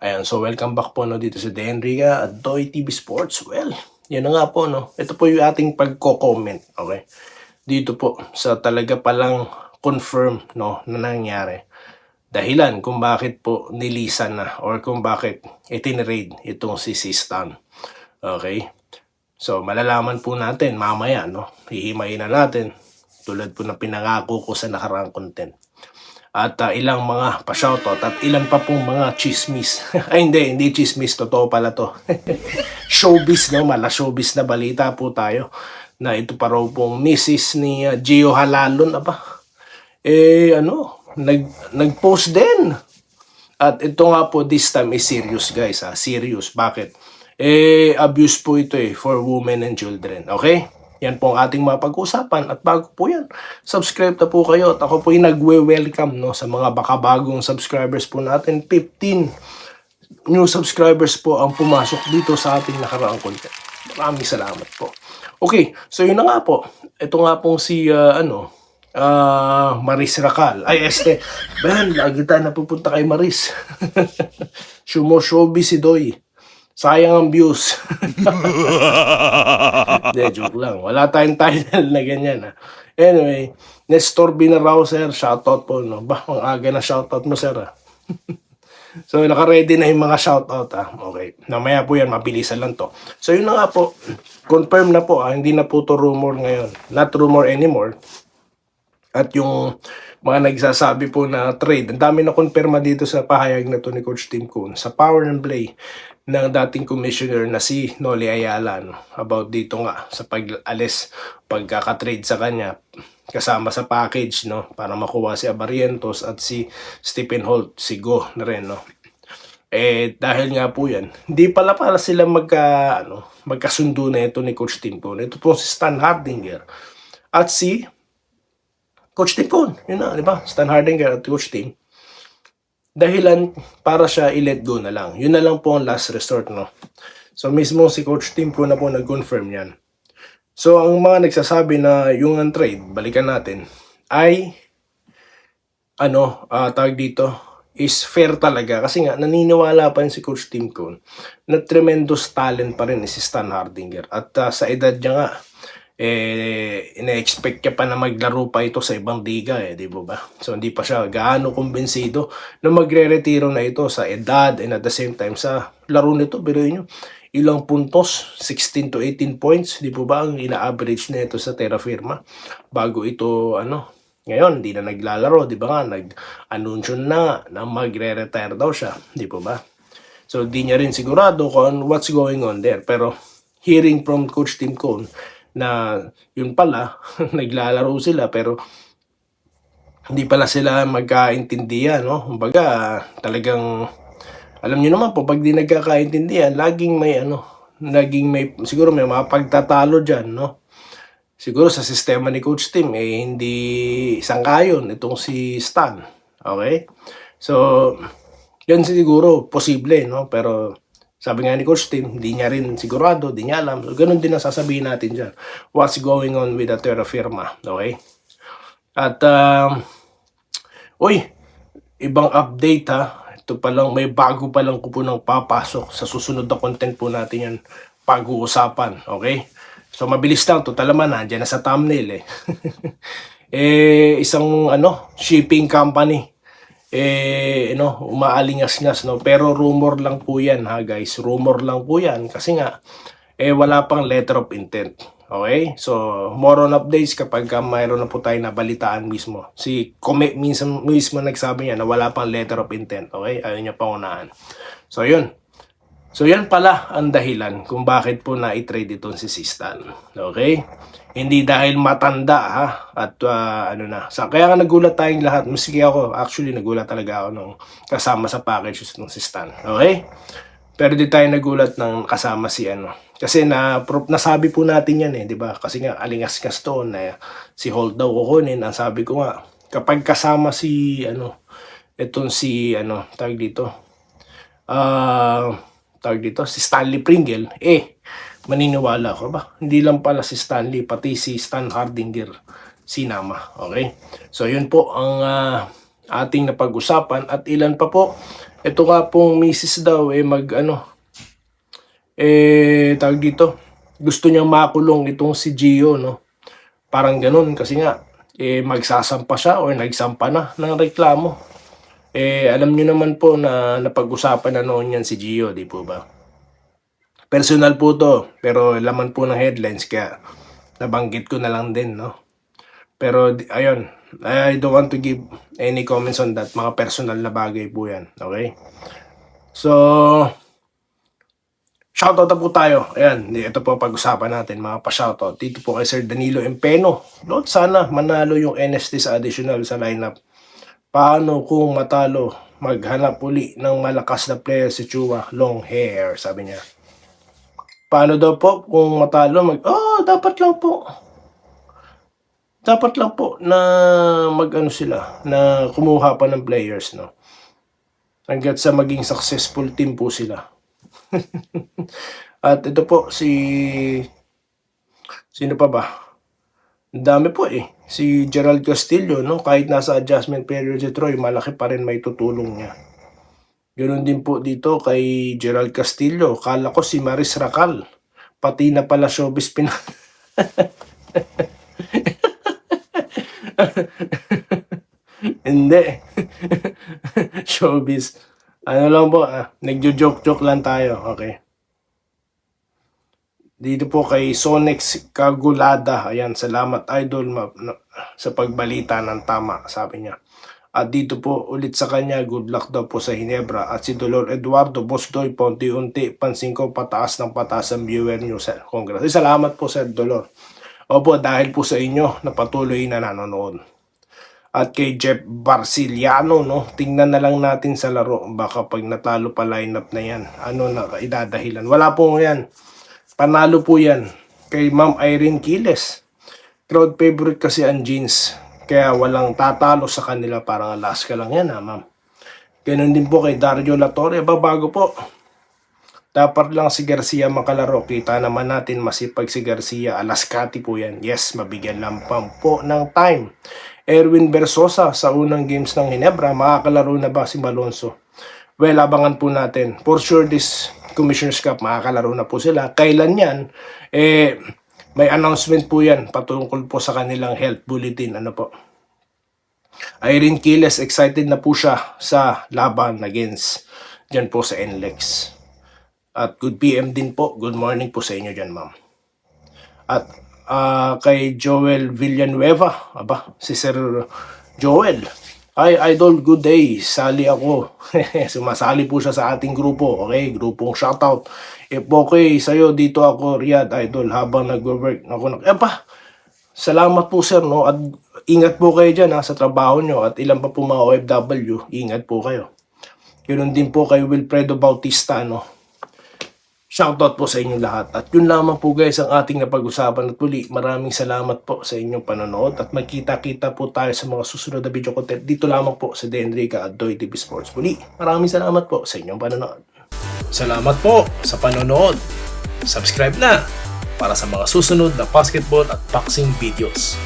Ayan, so welcome back po dito sa Denria at Doy TV Sports. Well, yan na nga po Ito po yung ating pagko-comment, okay? Dito po sa talaga palang confirm na nangyari. Dahilan kung bakit po nilisan na or kung bakit itinraid itong si Stan. Okay? So malalaman po natin mamaya, hihimayin na natin tulad po na pinangako ko sa nakaraang content. At ilang mga pa-shoutout at ilan pa pong mga chismis. Ay hindi chismis, totoo pala to. Showbiz, mala showbiz na balita po tayo na ito pa raw pong misis ni Gio Halalon, nag-post din. At ito nga po, this time is serious, guys, serious. Bakit? Abuse po ito for women and children, okay? Yan po ang ating mapag-usapan at bago po yan, subscribe na po kayo at ako po yung nagwe-welcome sa mga bakabagong subscribers po natin. 15 new subscribers po ang pumasok dito sa ating nakaraang content. Maraming salamat po. Okay, so yun na nga po. Ito nga pong si Maris Racal. Lagi tayo napupunta kay Maris. Showbiz si Doy. Sayang ang views. De, joke lang. Wala tayong title na ganyan. Anyway, Nestor Binarao, sir. Shoutout po. Ang aga na shoutout mo, sir. So, naka-ready na yung mga shoutout. Okay. Namaya po yan. Mabilisan lang to. So, yun na nga po. Confirm na po. Hindi na po to rumor ngayon. Not rumor anymore. At yung mga nagsasabi po na trade, ang dami na konfirma dito sa pahayag na to ni Coach Tim Cone sa Power and Play ng dating commissioner na si Noli Ayala about dito nga sa pag-alis, pagkakatrade sa kanya kasama sa package para makuha si Abarrientos at si Stephen Holt, si Go na rin dahil nga po yan, hindi pala sila magkasundo na ito ni Coach Tim Cone. Ito po si Stan Hardinger at si Coach Tim Cone, yun na, di ba? Stan Hardinger at Coach Tim. Dahilan para siya i-let go na lang. Yun na lang po ang last resort, So mismo si Coach Tim Cone na po nag-confirm yan. So ang mga nagsasabi na yung trade, balikan natin, ay tawag dito, is fair talaga. Kasi nga, naniniwala pa rin si Coach Tim Cone na tremendous talent pa rin si Stan Hardinger. At sa edad niya nga, ina-expect niya pa na maglaro pa ito sa ibang liga di ba? So hindi pa siya gaano kumbinsido na magre-retiro na ito sa edad and at the same time sa laro nito. Biruin nyo, ilang puntos, 16 to 18 points, di po ba ang ina-average na ito sa Terra Firma bago ito ngayon hindi na naglalaro, di ba nga nag-anunsyo na magre-retire daw siya, di po ba? So di niya rin sigurado kung what's going on there, pero hearing from Coach Tim Cone na yun pala, naglalaro sila pero hindi pala sila magkaintindihan, Kumbaga, talagang, alam niyo naman po, pag di nagkakaintindihan, laging may siguro may mga pagtatalo dyan, Siguro sa sistema ni Coach Tim, hindi sangkayon itong si Stan, okay? So, yan siguro, posible, Pero, sabi nga ni Coach Tim, hindi niya rin sigurado, hindi niya alam. So, ganun din ang sasabihin natin dyan. What's going on with the Terra Firma, okay? At, ibang update Ito palang, may bago palang ko po nang papasok sa susunod na content po natin yan pag-uusapan, okay? So, mabilis lang. Total naman, nandiyan na sa thumbnail isang shipping company umaalingas-ngas pero rumor lang po yan guys, rumor lang po yan kasi nga wala pang letter of intent, okay? So more on updates kapag mayroon na po tayo nabalitaan mismo. Si Kome minsan mismo nagsabi niya na wala pang letter of intent, okay? Ayaw niya pangunahan. So yun, so yan pala ang dahilan kung bakit po na-trade ito si Stan, okay? Hindi dahil matanda at kaya nga nagulat tayong lahat. Maski ako, actually nagulat talaga ako nung kasama sa package ng si Stan. Okay? Pero di tayo nagulat ng kasama si Kasi nasabi po natin yan di ba? Kasi nga alingas-ngas to na si Holt daw kukunin. Ang sabi ko nga, kapag kasama si itong si tawag dito, si Stanley Pringle, maniniwala ko ba? Hindi lang pala si Stanley, pati si Stan Hardinger sinama. Okay? So, yun po ang ating napag-usapan at ilan pa po. Ito nga pong misis daw tawag dito, gusto niyang makulong itong si Gio, no? Parang ganun kasi nga magsasampa siya or nagsampa na ng reklamo. Alam niyo naman po na napag-usapan na noon yan si Gio, di po ba? Personal po to, pero laman po ng headlines kaya nabanggit ko na lang din, no? Pero ayun, I don't want to give any comments on that. Mga personal na bagay po yan, okay? So, shoutout na po tayo. Ayan, ito po pag-usapan natin, mga pa-shoutout. Dito po kay Sir Danilo Empeno. Lord, sana manalo yung NST sa additional sa lineup. Paano kung matalo? Maghanap uli ng malakas na player si Chua. Long hair, sabi niya. Paano daw po kung matalo? Dapat lang po na sila, na kumuha pa ng players, no? Hanggat sa maging successful team po sila. At ito po sino pa ba? Ang dami po si Gerald Castillo, no? Kahit nasa adjustment period si Troy, malaki pa rin may tutulong niya. Ganoon din po dito kay Gerald Castillo. Kala ko si Maris Racal, pati na pala showbiz hindi. Showbiz. Ano lang po, nagjo-joke lang tayo, okay? Dito po kay Sonex Kagulada. Ayan, salamat idol sa pagbalita ng tama, sabi niya. At dito po ulit sa kanya, good luck daw po sa Hinebra. At si Dolor Eduardo, Boss Doy, paunti-unti, pansin ko pataas ng pataas ang viewer nyo sa Congress. Salamat po sa Dolor. Opo, dahil po sa inyo na patuloy na nanonood. At kay Jeff Barciliano, no? Tingnan na lang natin sa laro. Baka pag natalo pa lineup na yan, na idadahilan. Wala po yan. Panalo po yan. Kay Ma'am Irene Quiles. Crowd favorite kasi ang Jeans. Kaya walang tatalo sa kanila. Parang Alaska lang yan, ma'am. Ganun din po kay Dario Latore. Bago po. Dapat lang si Garcia makalaro. Kita naman natin masipag si Garcia. Alaskati po yan. Yes, mabigyan lang po ng time. Erwin Versosa sa unang games ng Hinebra. Makakalaro na ba si Malonzo? Well, abangan po natin. For sure, this Commissioner's Cup, makakalaro na po sila. Kailan yan? May announcement po yan patungkol po sa kanilang health bulletin. Ano po? Irene Quiles, excited na po siya sa laban against dyan po sa NLEX. At good PM din po. Good morning po sa inyo dyan, ma'am. At kay Joel Villanueva, si Sir Joel. Hi, Idol, good day. Sali ako. Sumasali po siya sa ating grupo. Okay, grupong shoutout. If okay sa'yo, dito ako, Riyadh, Idol, habang nag-work ako. Salamat po, sir, no? At ingat po kayo dyan, sa trabaho nyo. At ilan pa po mga OFW, ingat po kayo. Yun din po kay Wilfredo Bautista, no? Shoutout po sa inyong lahat. At yun lamang po guys ang ating napag-usapan. At muli, maraming salamat po sa inyong panonood. At magkita-kita po tayo sa mga susunod na video content dito lamang po sa Denrica at Doy TV Sports. Muli, maraming salamat po sa inyong panonood. Salamat po sa panonood. Subscribe na para sa mga susunod na basketball at boxing videos.